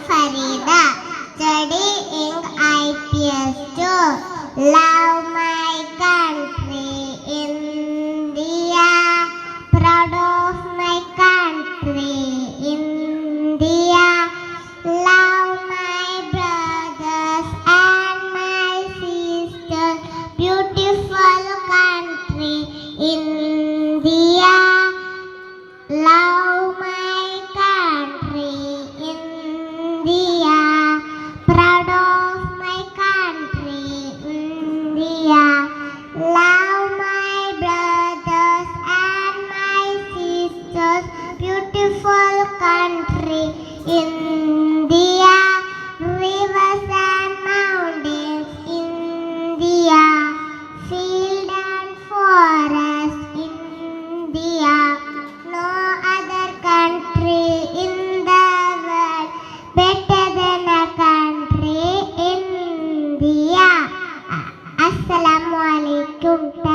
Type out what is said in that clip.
Farida, studying IPS 2. Love my country, India. Proud of my country, India. Love my brothers and my sisters. Beautiful country, India. Love my country, India. Proud of my country, India. Love my brothers and my sisters. Beautiful country, India. Rivers and mountains, India. Field and forest, India. No other country in the world better than a country, India. Assalamu alaikum.